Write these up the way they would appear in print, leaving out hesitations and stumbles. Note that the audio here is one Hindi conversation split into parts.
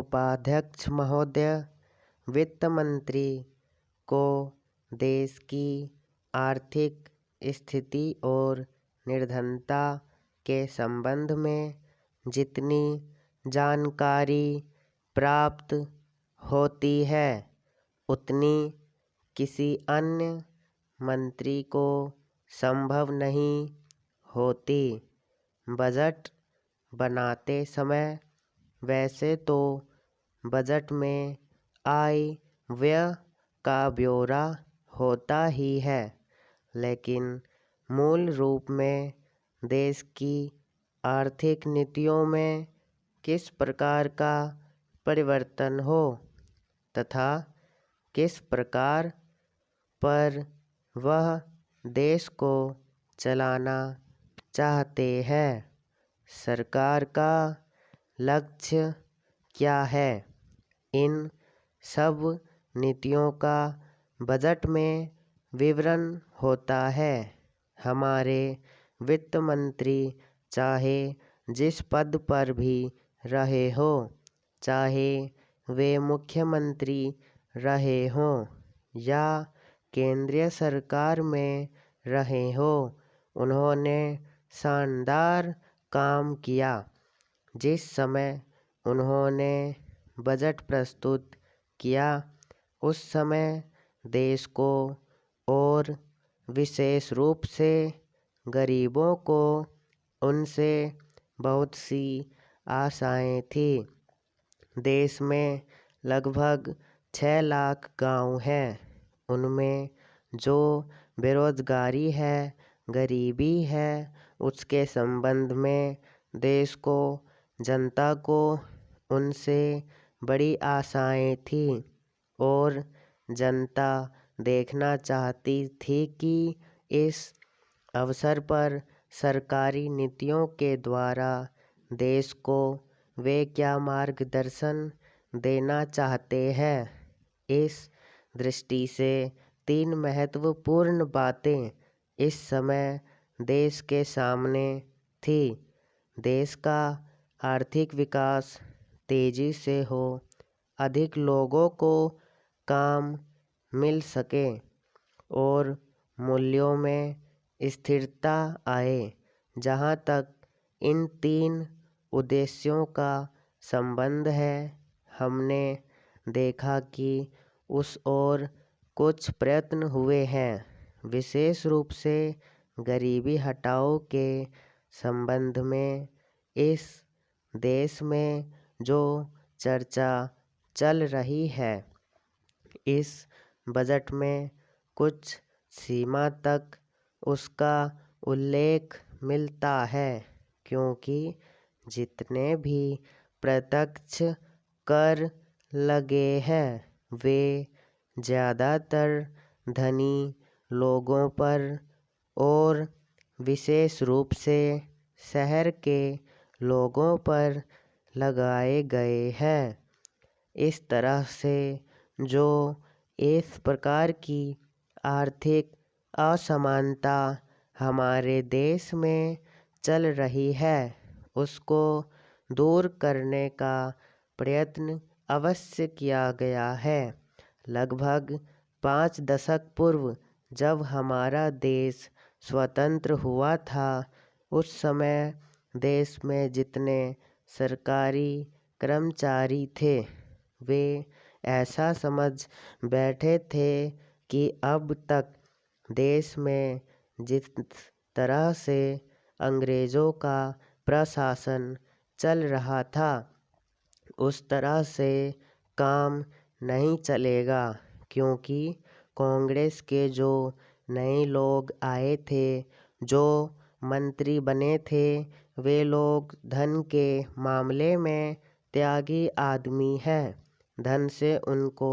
उपाध्यक्ष महोदय, वित्त मंत्री को देश की आर्थिक स्थिति और निर्धनता के संबंध में जितनी जानकारी प्राप्त होती है उतनी किसी अन्य मंत्री को संभव नहीं होती। बजट बनाते समय वैसे तो बजट में आय व्यय का ब्यौरा होता ही है, लेकिन मूल रूप में देश की आर्थिक नीतियों में किस प्रकार का परिवर्तन हो तथा किस प्रकार पर वह देश को चलाना चाहते हैं, सरकार का लक्ष्य क्या है, इन सब नीतियों का बजट में विवरण होता है। हमारे वित्त मंत्री चाहे जिस पद पर भी रहे हो, चाहे वे मुख्यमंत्री रहे हों या केंद्रीय सरकार में रहे हो, उन्होंने शानदार काम किया। जिस समय उन्होंने बजट प्रस्तुत किया उस समय देश को और विशेष रूप से गरीबों को उनसे बहुत सी आशाएं थी। देश में लगभग 6 लाख गांव हैं। उनमें जो बेरोजगारी है, गरीबी है, उसके संबंध में देश को, जनता को उनसे बड़ी आशाएं थी और जनता देखना चाहती थी कि इस अवसर पर सरकारी नीतियों के द्वारा देश को वे क्या मार्गदर्शन देना चाहते हैं। इस दृष्टि से 3 महत्वपूर्ण बातें इस समय देश के सामने थी। देश का आर्थिक विकास तेजी से हो, अधिक लोगों को काम मिल सके और मूल्यों में स्थिरता आए। जहाँ तक इन 3 उद्देश्यों का संबंध है, हमने देखा कि उस ओर कुछ प्रयत्न हुए हैं। विशेष रूप से गरीबी हटाओ के संबंध में इस देश में जो चर्चा चल रही है, इस बजट में कुछ सीमा तक उसका उल्लेख मिलता है, क्योंकि जितने भी प्रत्यक्ष कर लगे हैं वे ज़्यादातर धनी लोगों पर और विशेष रूप से शहर के लोगों पर लगाए गए हैं। इस तरह से जो इस प्रकार की आर्थिक असमानता हमारे देश में चल रही है, उसको दूर करने का प्रयत्न अवश्य किया गया है। लगभग 5 दशक पूर्व जब हमारा देश स्वतंत्र हुआ था, उस समय देश में जितने सरकारी कर्मचारी थे, वे ऐसा समझ बैठे थे कि अब तक देश में जिस तरह से अंग्रेज़ों का प्रशासन चल रहा था, उस तरह से काम नहीं चलेगा, क्योंकि कांग्रेस के जो नए लोग आए थे, जो मंत्री बने थे, वे लोग धन के मामले में त्यागी आदमी हैं। धन से उनको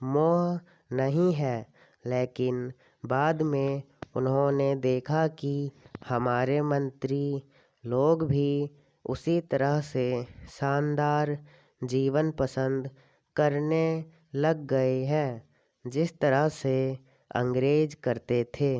मोह नहीं है, लेकिन बाद में उन्होंने देखा कि हमारे मंत्री लोग भी उसी तरह से शानदार जीवन पसंद करने लग गए हैं जिस तरह से अंग्रेज करते थे।